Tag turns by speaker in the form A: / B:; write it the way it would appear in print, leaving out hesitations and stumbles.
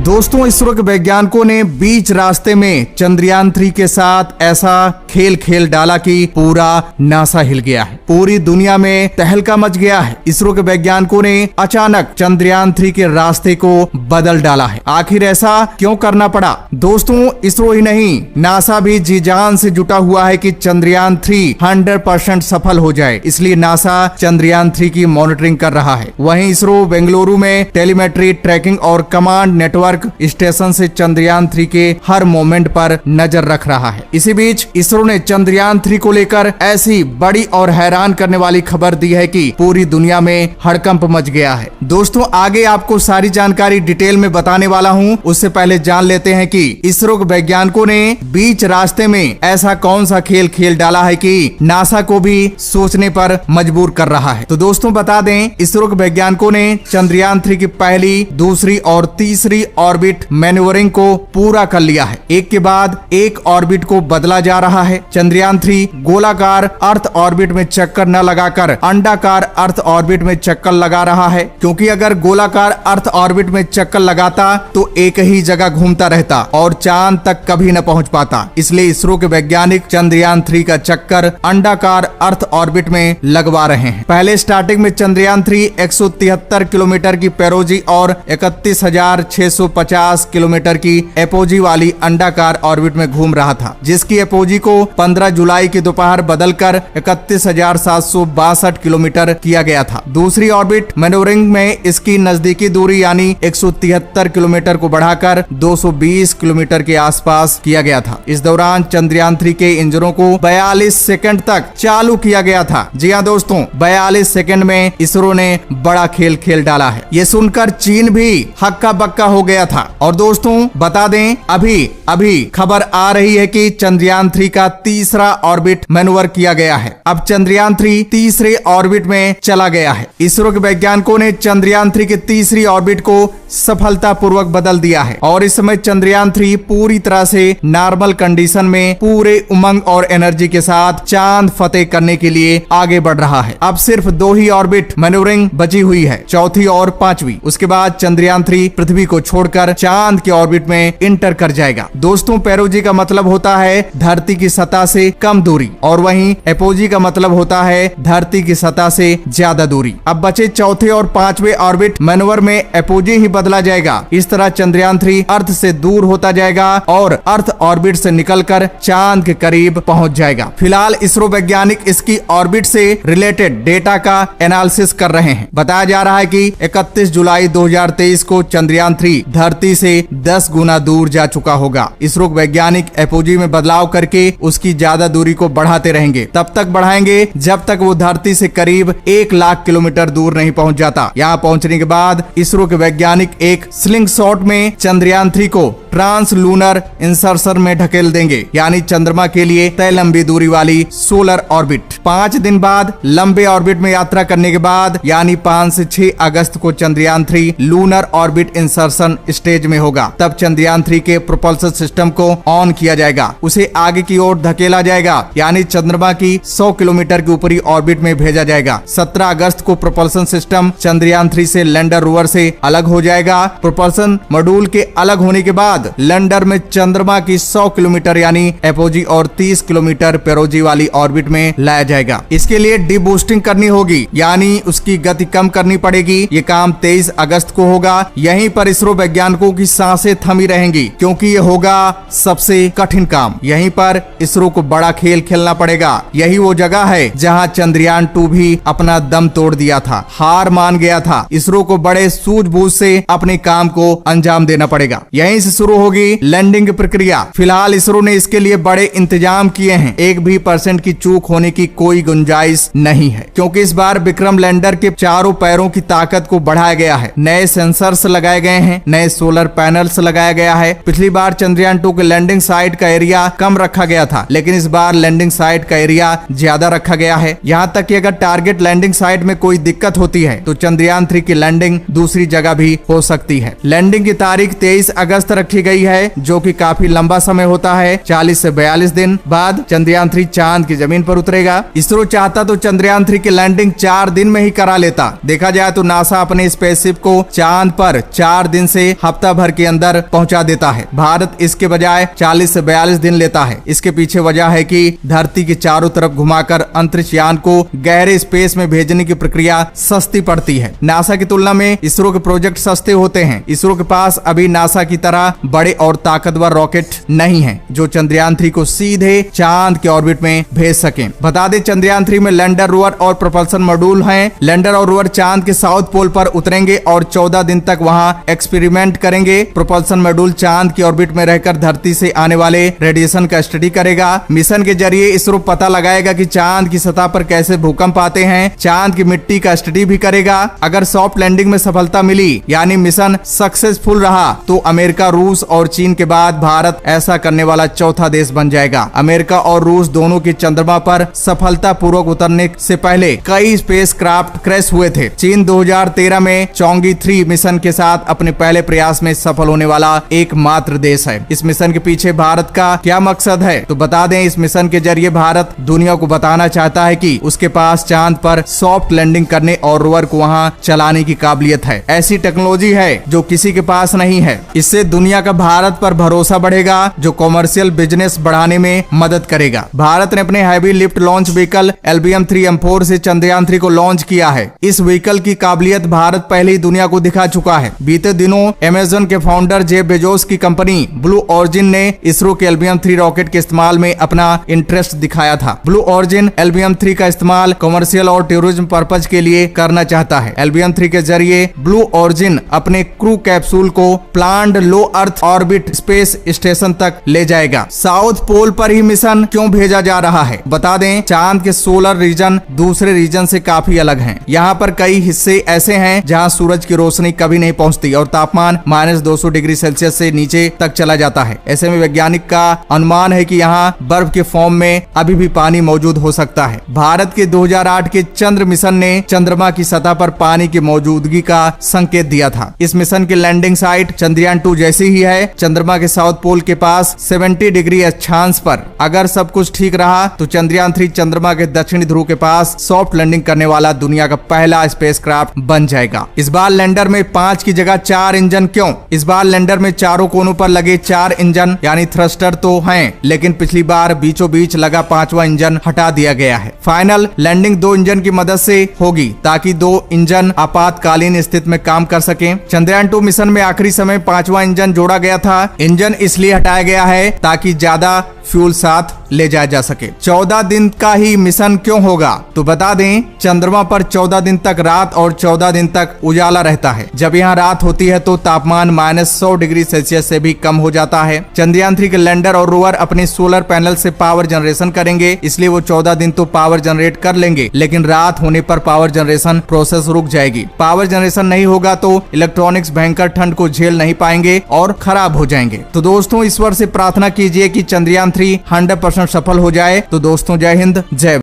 A: दोस्तों, इसरो के वैज्ञानिकों ने बीच रास्ते में चंद्रयान 3 के साथ ऐसा खेल डाला कि पूरा नासा हिल गया है। पूरी दुनिया में तहलका मच गया है। इसरो के वैज्ञानिकों ने अचानक चंद्रयान 3 के रास्ते को बदल डाला है। आखिर ऐसा क्यों करना पड़ा? दोस्तों, इसरो ही नहीं, नासा भी जी जान से जुटा हुआ है कि चंद्रयान 3 100% सफल हो जाए। इसलिए नासा चंद्रयान 3 की मॉनिटरिंग कर रहा है। वहीं इसरो बेंगलुरु में टेलीमेट्री, ट्रैकिंग और कमांड नेटवर्क स्टेशन से चंद्रयान 3 के हर मोमेंट पर नजर रख रहा है। इसी बीच इसरो ने चंद्रयान 3 को लेकर ऐसी बड़ी और हैरान करने वाली खबर दी है कि पूरी दुनिया में हड़कंप मच गया है। दोस्तों, आगे आपको सारी जानकारी डिटेल में बताने वाला हूं। उससे पहले जान लेते हैं कि इसरो के वैज्ञानिकों ने बीच रास्ते में ऐसा कौन सा खेल डाला है कि नासा को भी सोचने पर मजबूर कर रहा है। तो दोस्तों, बता दें, इसरो के वैज्ञानिकों ने चंद्रयान 3 की पहली, दूसरी और तीसरी ऑर्बिट मैन्यूवरिंग को पूरा कर लिया है। एक के बाद एक ऑर्बिट को बदला जा रहा है। चंद्रयान 3 गोलाकार अर्थ ऑर्बिट में चक्कर न लगाकर अंडाकार अर्थ ऑर्बिट में चक्कर लगा रहा है, क्योंकि अगर गोलाकार अर्थ ऑर्बिट में चक्कर लगाता तो एक ही जगह घूमता रहता और चांद तक कभी न पहुंच पाता। इसलिए इसरो के वैज्ञानिक चंद्रयान 3 का चक्कर अंडाकार अर्थ ऑर्बिट में लगवा रहे हैं। पहले स्टार्टिंग में चंद्रयान 3 173 किलोमीटर की पेरोजी और 31,650 किलोमीटर की एपोजी वाली अंडाकार ऑर्बिट में घूम रहा था, जिसकी एपोजी को 15 जुलाई की दोपहर बदलकर 31,762 किलोमीटर किया गया था। दूसरी ऑर्बिट मैन्यूवरिंग में इसकी नजदीकी दूरी यानी 173 किलोमीटर को बढ़ाकर 220 किलोमीटर के आसपास किया गया था। इस दौरान चंद्रयान 3 के इंजनों को 42 सेकंड तक चालू किया गया था। जी हां दोस्तों, 42 सेकंड में इसरो ने बड़ा खेल डाला है। ये सुनकर चीन भी हक्का बक्का हो गया था। और दोस्तों, बता दें, अभी खबर आ रही है कि चंद्रयान 3 का तीसरा ऑर्बिट मैन्यूवर किया गया है। अब चंद्रयान 3 तीसरे ऑर्बिट में चला गया है। इसरो के वैज्ञानिकों ने चंद्रयान 3 के तीसरी ऑर्बिट को सफलतापूर्वक बदल दिया है और इस समय चंद्रयान 3 पूरी तरह से नॉर्मल कंडीशन में पूरे उमंग और एनर्जी के साथ चांद फतेह करने के लिए आगे बढ़ रहा है। अब सिर्फ 2 ही ऑर्बिट मैन्यूवरिंग बची हुई है, चौथी और पांचवी। उसके बाद चंद्रयान 3 पृथ्वी को छोड़कर चांद के ऑर्बिट में इंटर कर जाएगा। दोस्तों, पेरोजी का मतलब होता है धरती की सतह से कम दूरी और वहीं एपोजी का मतलब होता है धरती की सतह से ज्यादा दूरी। अब बचे चौथे और पांचवे ऑर्बिट मैन्यूवर में एपोजी ही बदला जाएगा। इस तरह चंद्रयान 3 अर्थ से दूर होता जाएगा और अर्थ ऑर्बिट से निकलकर चांद के करीब पहुंच जाएगा। फिलहाल इसरो वैज्ञानिक इसकी ऑर्बिट से रिलेटेड डेटा का एनालिसिस कर रहे हैं। बताया जा रहा है कि 31 जुलाई 2023 को चंद्रयान 3 धरती से 10 गुना दूर जा चुका होगा। इसरो वैज्ञानिक एपोजी में बदलाव करके उसकी ज्यादा दूरी को बढ़ाते रहेंगे। तब तक बढ़ाएंगे जब तक वो धरती से करीब 1 लाख किलोमीटर दूर नहीं पहुंच जाता। यहाँ पहुंचने के बाद इसरो के वैज्ञानिक एक स्लिंग शॉट में चंद्रयान 3 को ट्रांस लूनर इंसर्शन में ढकेल देंगे, यानी चंद्रमा के लिए तय लंबी दूरी वाली सोलर ऑर्बिट। 5 दिन बाद लंबे ऑर्बिट में यात्रा करने के बाद यानी 5 से 6 अगस्त को Chandrayaan 3 lunar orbit insertion stage में होगा। तब चंद्रयान 3 के प्रोपल्शन सिस्टम को ऑन किया जाएगा, उसे आगे की ओर धकेला जाएगा, यानी चंद्रमा की 100 किलोमीटर की ऊपरी ऑर्बिट में भेजा जाएगा। 17 अगस्त को प्रोपल्शन सिस्टम चंद्रयान 3 से लैंडर रोवर से अलग हो जाएगा। प्रोपल्शन मॉड्यूल के अलग होने के बाद लैंडर में चंद्रमा की 100 किलोमीटर यानी एपोजी और 30 किलोमीटर पेरोजी वाली ऑर्बिट में लाया जाएगा। इसके लिए डीबूस्टिंग करनी होगी, यानी उसकी गति कम करनी पड़ेगी। ये काम 23 अगस्त को होगा। यहीं पर इसरो वैज्ञानिकों की सांसें थमी रहेंगी, क्योंकि ये होगा सबसे कठिन काम। यहीं पर इसरो को बड़ा खेल खेलना पड़ेगा। यही वो जगह है जहां चंद्रयान 2 भी अपना दम तोड़ दिया था, हार मान गया था। इसरो को बड़े सूझबूझ से अपने काम को अंजाम देना पड़ेगा। यहीं से शुरू होगी लैंडिंग की प्रक्रिया। फिलहाल इसरो ने इसके लिए बड़े इंतजाम किए हैं। 1% की चूक होने की कोई गुंजाइश नहीं है, क्योंकि इस बार विक्रम लैंडर के चारों पैरों की ताकत को बढ़ाया गया है। नए सेंसर्स लगाए गए हैं, नए सोलर पैनल्स लगाया गया है। पिछली बार चंद्रयान 2 के लैंडिंग साइट का एरिया कम रखा गया था, लेकिन इस बार लैंडिंग साइट का एरिया ज्यादा रखा गया है। यहाँ तक कि अगर टारगेट लैंडिंग साइट में कोई दिक्कत होती है तो चंद्रयान 3 की लैंडिंग दूसरी जगह भी हो सकती है। लैंडिंग की तारीख 23 अगस्त रखी रखी गई है, जो कि काफी लंबा समय होता है। 40 से 42 दिन बाद चंद्रयान 3 चांद की जमीन पर उतरेगा। इसरो चाहता तो चंद्रयान 3 की लैंडिंग 4 दिन में ही करा लेता। देखा जाए तो नासा अपने स्पेसशिप को चांद पर 4 दिन से हफ्ता भर के अंदर पहुंचा देता है। भारत इसके बजाय 40 से 42 दिन लेता है। इसके पीछे वजह है कि धरती के चारों तरफ घुमाकर अंतरिक्ष यान को गहरे स्पेस में भेजने की प्रक्रिया सस्ती पड़ती है। नासा की तुलना में इसरो के प्रोजेक्ट सस्ते होते हैं। इसरो के पास अभी नासा की तरह बड़े और ताकतवर रॉकेट नहीं है जो चंद्रयान 3 को सीधे चांद के ऑर्बिट में भेज सके। बता दें, चंद्रयान 3 में लैंडर, रोवर और प्रोपल्सन मॉड्यूल हैं। लैंडर और रोवर चांद के साउथ पोल पर उतरेंगे और 14 दिन तक वहां एक्सपेरिमेंट करेंगे। प्रोपल्सन मॉड्यूल चांद की ऑर्बिट में रहकर धरती से आने वाले रेडिएशन का स्टडी करेगा। मिशन के जरिए इसरो पता लगाएगा कि चांद की सतह पर कैसे भूकंप आते हैं। चांद की मिट्टी का स्टडी भी करेगा। अगर सॉफ्ट लैंडिंग में सफलता मिली, यानी मिशन सक्सेसफुल रहा, तो अमेरिका, रूस और चीन के बाद भारत ऐसा करने वाला चौथा देश बन जाएगा। अमेरिका और रूस दोनों के चंद्रमा पर सफलतापूर्वक उतरने से पहले कई स्पेस क्राफ्ट क्रैश हुए थे। चीन 2013 में चोंगी 3 मिशन के साथ अपने पहले प्रयास में सफल होने वाला एकमात्र देश है। इस मिशन के पीछे भारत का क्या मकसद है, तो बता दें, इस मिशन के जरिए भारत दुनिया को बताना चाहता है कि उसके पास चांद पर सॉफ्ट लैंडिंग करने और रोवर को वहां चलाने की काबिलियत है। ऐसी टेक्नोलॉजी है जो किसी के पास नहीं है। इससे दुनिया का भारत पर भरोसा बढ़ेगा, जो कॉमर्शियल बिजनेस बढ़ाने में मदद करेगा। भारत ने अपने heavy lift launch vehicle LBM-3M4 से चंद्रयान 3 को लॉन्च किया है। इस व्हीकल की काबिलियत भारत पहले ही दुनिया को दिखा चुका है। बीते दिनों अमेज़न के फाउंडर जेफ बेजोस की कंपनी ब्लू ऑरिजिन ने इसरो के LBM-3 रॉकेट के इस्तेमाल में अपना इंटरेस्ट दिखाया था। ब्लू ऑरिजिन LBM-3 का इस्तेमाल कमर्शियल और टूरिज्म पर्पज के लिए करना चाहता है। LBM-3 के जरिए ब्लू ऑरिजिन अपने क्रू कैप्सूल को प्लान्ड लो अर्थ ऑर्बिट स्पेस स्टेशन तक ले जाएगा। साउथ पोल पर ही मिशन क्यों भेजा जा रहा है? बता दें, चांद के सोलर रीजन दूसरे रीजन से काफी अलग हैं। यहाँ पर कई हिस्से ऐसे हैं जहाँ सूरज की रोशनी कभी नहीं पहुँचती और तापमान -200 डिग्री सेल्सियस से नीचे तक चला जाता है। ऐसे में वैज्ञानिक का अनुमान है कि यहाँ बर्फ के फॉर्म में अभी भी पानी मौजूद हो सकता है। भारत के 2008 के चंद्र मिशन ने चंद्रमा की सतह पर पानी की मौजूदगी का संकेत दिया था। इस मिशन की लैंडिंग साइट चंद्रयान 2 जैसी ही है। चंद्रमा के साउथ पोल के पास 70 डिग्री अक्षांश पर अगर सब कुछ ठीक रहा तो चंद्रयान 3 चंद्रमा के दक्षिणी ध्रुव के पास सॉफ्ट लैंडिंग करने वाला दुनिया का पहला स्पेसक्राफ्ट बन जाएगा। इस बार लैंडर में 5 की जगह 4 इंजन क्यों? इस बार लैंडर में चारों कोनों पर लगे 4 इंजन यानी थ्रस्टर तो हैं, लेकिन पिछली बार बीचों बीच लगा 5वां इंजन हटा दिया गया है। फाइनल लैंडिंग 2 इंजन की मदद से होगी ताकि 2 इंजन आपातकालीन स्थिति में काम कर सकें। चंद्रयान 2 मिशन में आखिरी समय 5वां इंजन जोड़ा गया था। इंजन इसलिए हटाया गया है ताकि ज्यादा फ्यूल साथ ले जाया जा सके। 14 दिन का ही मिशन क्यों होगा? तो बता दें, चंद्रमा पर 14 दिन तक रात और 14 दिन तक उजाला रहता है। जब यहाँ रात होती है तो तापमान -100 डिग्री सेल्सियस से भी कम हो जाता है। चंद्रयान 3 के लैंडर और रोवर अपने सोलर पैनल से पावर जनरेशन करेंगे, इसलिए वो 14 दिन तो पावर जनरेट कर लेंगे, लेकिन रात होने पर पावर जनरेशन प्रोसेस रुक जाएगी। पावर जनरेशन नहीं होगा तो इलेक्ट्रॉनिक्स भयंकर ठंड को झेल नहीं पाएंगे और खराब हो जाएंगे। तो दोस्तों, ईश्वर से प्रार्थना कीजिए कि चंद्रयान 3 100% सफल हो जाए। तो दोस्तों, जय हिंद, जय